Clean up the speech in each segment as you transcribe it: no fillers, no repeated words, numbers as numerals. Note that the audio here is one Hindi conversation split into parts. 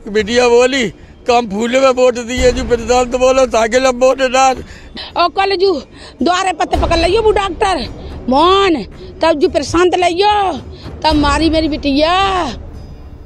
बिटिया बोली कम फूले में वोट दिए जो प्रधान तो बोलो साइकिल में वोट डाल और कल जो द्वारे पत्ते पकड़ लियो वो डॉक्टर मोहन तब जो प्रशांत लियो तब मारी मेरी बिटिया।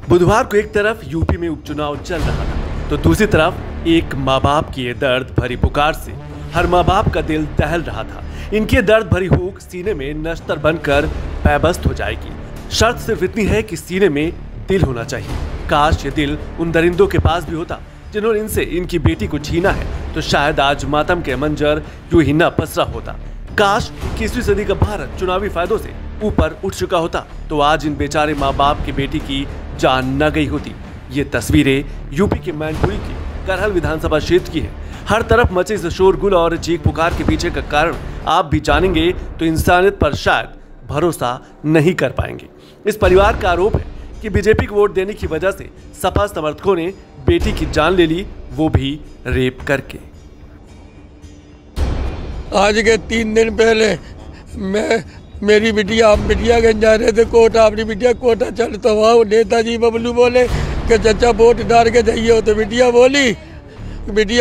बुधवार को एक तरफ यूपी में उपचुनाव चल रहा था तो दूसरी तरफ एक माँ बाप की दर्द भरी पुकार से हर माँ बाप का दिल दहल रहा था। इनकी दर्द भरी हुक सीने में नश्तर बनकर पैबस्त हो जाएगी। शर्त सिर्फ इतनी है कि सीने में दिल होना चाहिए। काश ये दिल उन दरिंदों के पास भी होता जिन्होंने इनसे इनकी बेटी को छीना है तो शायद आज मातम के मंजर यूं ही न पसरा होता। काश 21वीं सदी का भारत चुनावी फायदों से ऊपर उठ चुका होता तो आज इन बेचारे माँ बाप की बेटी की जान न गई होती। ये तस्वीरें यूपी के मैनपुरी की करहल विधानसभा क्षेत्र की है। हर तरफ मचे इस शोरगुल और चीख पुकार के पीछे का कारण आप भी जानेंगे तो इंसानियत पर शायद भरोसा नहीं कर पाएंगे। इस परिवार का आरोप है कि बीजेपी को वोट देने की वजह से सपा समर्थकों ने बेटी की जान ले ली, वो भी रेप करके। आज के 3 दिन पहले मेरी बिटिया गंज जा रहे थे कोटा, अपनी बिटिया कोटा चल तो वहाँ नेताजी बबलू बोले कि चाचा वोट डाल के जाइए तो बिटिया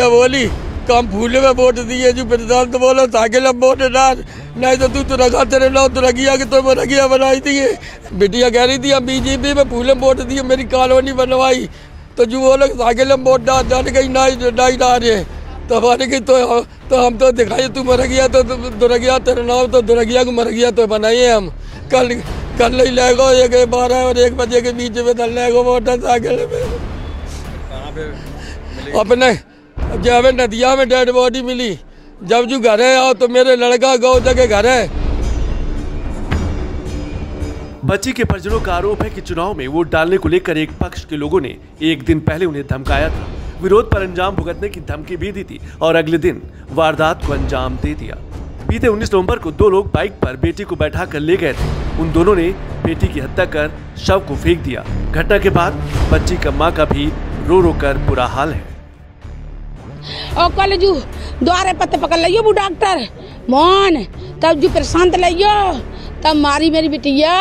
बोली कम फूले में वोट दिए जो प्रधान तो बोलो साइकिल में वोट डाल नहीं तो तू रखा तेरे लो तो रखिया कि तो रखिया बनाई दिए। बिटिया कह रही थी हम बीजेपी में फूले में वोट दिए मेरी कॉलोनी बनवाई तो जो वो लोग साइकिल में वोट डाल गई नहीं डाल रहे तो हमारे की तो हम तो दिखाइए तू मर गया तो दुरगिया तेरा नाम तो दुरगिया को मर गया तो बनाइए हम कल नहीं लेगो 12 और 1 बजे के बीच में दल लेगो वोटर साइकिल में अपने जब नदिया में डेड बॉडी मिली जब जो घर है आओ तो मेरे लड़का गौ जगह घर है। बच्ची के परिजनों का आरोप है कि चुनाव में वोट डालने को लेकर एक पक्ष के लोगों ने एक दिन पहले उन्हें धमकाया था, विरोध पर अंजाम भुगतने की धमकी भी दी थी और अगले दिन वारदात को अंजाम दे दिया। बीते 19 नवंबर को 2 लोग बाइक पर बेटी को बैठा कर ले गए थे। उन दोनों ने बेटी की हत्या कर शव को फेंक दिया। घटना के बाद बच्ची का मां का भी रो रो कर बुरा हाल है। और कल जो द्वारे पत्ते पकड़ लियो वो डॉक्टर मोहन तब जो प्रशांत लियो तब मारी मेरी बिटिया।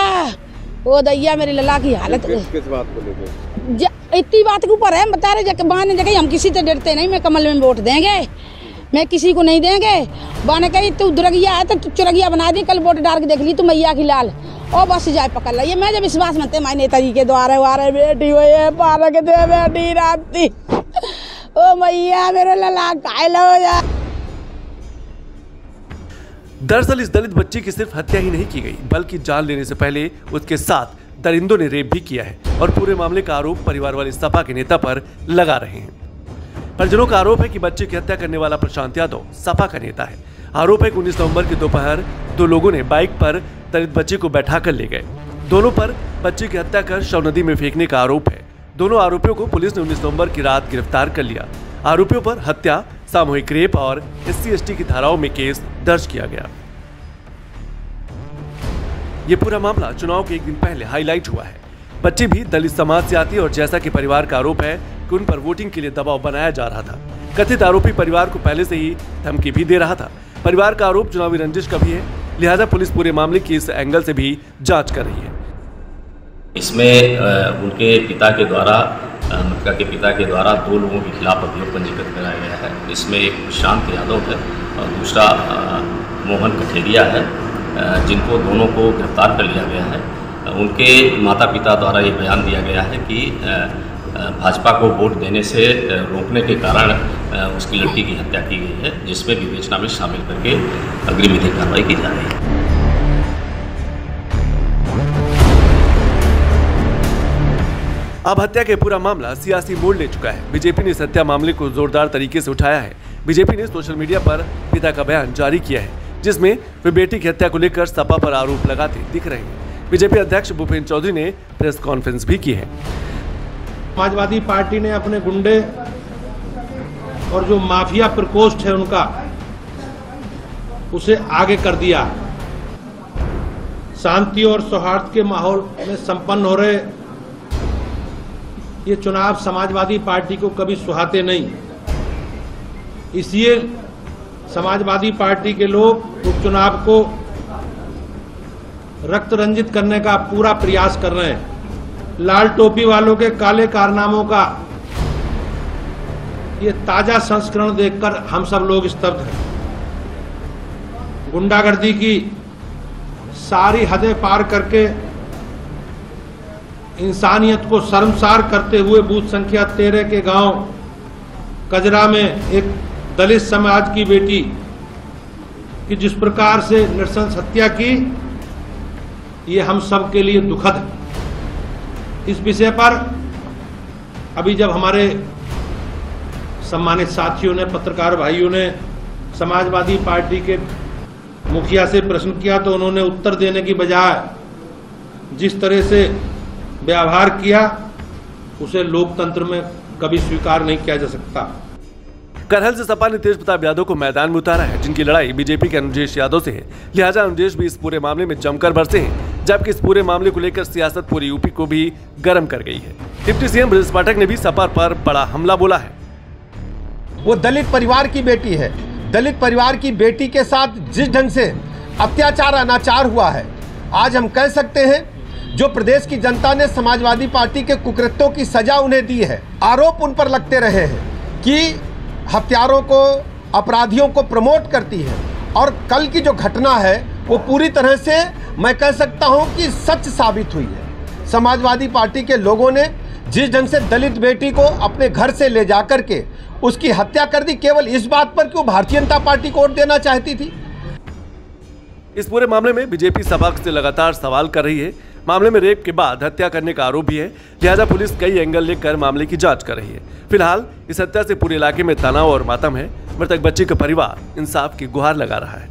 ओ दैया मेरी लला की हालत किस बात को लेकर इतनी बात के ऊपर है बता रहे बाने जगह हम किसी से डरते नहीं। मैं कमल में वोट देंगे मैं किसी को नहीं देंगे। बाने कही तू दुरगिया है तो तू चुरगिया बना दी कल वोट डाल के देख ली तू मैया की लाल और बस जाए पकड़ लिया। मैं जब विश्वास मनते माई नेताजी के द्वारे वारे बेटी हुई पालक दे बेटी राती ओ मैया मेरे लला घायल हो जा। दरअसल इस दलित बच्ची की सिर्फ हत्या ही नहीं की गई बल्कि जान लेने से पहले उसके साथ दरिंदों ने रेप भी किया है और पूरे मामले का आरोप परिवार वाले सपा के नेता पर लगा रहे हैं। परिजनों का आरोप है कि बच्चे की हत्या करने वाला प्रशांत यादव सपा का नेता है। आरोप है कि 19 नवंबर की दोपहर 2 लोगों ने बाइक पर दलित बच्चे को बैठा कर ले गए। दोनों पर बच्चे की हत्या कर शव नदी में फेंकने का आरोप है। दोनों आरोपियों को पुलिस ने 19 नवंबर की रात गिरफ्तार कर लिया। आरोपियों पर हत्या, सामूहिक रेप और SC/ST की धाराओं में केस दर्ज किया गया। ये पूरा मामला चुनाव के एक दिन पहले हाईलाइट हुआ है। बच्ची भी दलित समाज से आती है और जैसा कि परिवार का आरोप है कि उन पर वोटिंग के लिए दबाव बनाया जा रहा था। कथित आरोपी परिवार को पहले से ही धमकी भी दे रहा था। परिवार का आरोप चुनावी रंजिश का भी है, लिहाजा पुलिस पूरे मामले की इस एंगल से भी जांच कर रही है। इसमें उनके पिता के द्वारा मृतका के पिता के द्वारा 2 लोगों के खिलाफ अभियोग पंजीकृत कराया गया है। इसमें एक प्रशांत यादव है और दूसरा मोहन कठेरिया है, जिनको दोनों को गिरफ्तार कर लिया गया है। उनके माता पिता द्वारा ये बयान दिया गया है कि भाजपा को वोट देने से रोकने के कारण उसकी लड़की की हत्या की गई है, जिसमें विवेचना में शामिल करके अग्रिम विधिक कार्रवाई की जा रही है। अब हत्या के पूरा मामला सियासी मोड़ ले चुका है। बीजेपी ने इस हत्या मामले को जोरदार तरीके से उठाया है। बीजेपी ने सोशल मीडिया पर पिता का बयान जारी किया है, जिसमें वे बेटी की हत्या को लेकर सपा पर आरोप लगाते दिख रहे हैं। बीजेपी अध्यक्ष भूपेंद्र चौधरी ने प्रेस कॉन्फ्रेंस भी की है। समाजवादी पार्टी ने अपने गुंडे और जो माफिया प्रकोष्ठ है उनका उसे आगे कर दिया। शांति और सौहार्द के माहौल में संपन्न हो रहे ये चुनाव समाजवादी पार्टी को कभी सुहाते नहीं। इसलिए समाजवादी पार्टी के लोग उपचुनाव को रक्त रंजित करने का पूरा प्रयास कर रहे हैं। लाल टोपी वालों के काले कारनामों का ये ताजा संस्करण देखकर हम सब लोग स्तब्ध हैं। गुंडागर्दी की सारी हदें पार करके इंसानियत को शर्मसार करते हुए बूथ संख्या 13 के गांव कजरा में एक दलित समाज की बेटी की जिस प्रकार से नृशंस हत्या की, ये हम सब के लिए दुखद है। इस विषय पर अभी जब हमारे सम्मानित साथियों ने, पत्रकार भाइयों ने समाजवादी पार्टी के मुखिया से प्रश्न किया तो उन्होंने उत्तर देने की बजाय जिस तरह से व्यवहार किया उसे लोकतंत्र में कभी स्वीकार नहीं किया जा सकता। करहल से सपा ने तेज प्रताप यादव को मैदान में उतारा है, जिनकी लड़ाई बीजेपी के अनुजेश यादव से है। लिहाजा अनुजेश भी इस पूरे मामले में जमकर बरसे हैं, जबकि इस पूरे मामले को लेकर सियासत पूरी यूपी को भी गर्म कर गई है। डिप्टी सीएम ब्रजेश पाठक ने भी सपा पर बड़ा हमला बोला है। वो दलित परिवार की बेटी है। दलित परिवार की बेटी के साथ जिस ढंग से अत्याचार अनाचार हुआ है, आज हम कह सकते हैं जो प्रदेश की जनता ने समाजवादी पार्टी के कुकृत्यों की सजा उन्हें दी है, आरोप उन पर लगते रहे हैं कि हत्यारों को, अपराधियों को प्रमोट करती है, और कल की जो घटना है वो पूरी तरह से मैं कह सकता हूं कि सच साबित हुई है। समाजवादी पार्टी के लोगों ने जिस ढंग से दलित बेटी को अपने घर से ले जाकर के उसकी हत्या कर दी, केवल इस बात पर कि वो भारतीय जनता पार्टी को वोट देना चाहती थी। इस पूरे मामले में बीजेपी सपा से लगातार सवाल कर रही है। मामले में रेप के बाद हत्या करने का आरोप भी है, लिहाजा पुलिस कई एंगल लेकर मामले की जांच कर रही है। फिलहाल इस हत्या से पूरे इलाके में तनाव और मातम है। मृतक बच्ची का परिवार इंसाफ की गुहार लगा रहा है।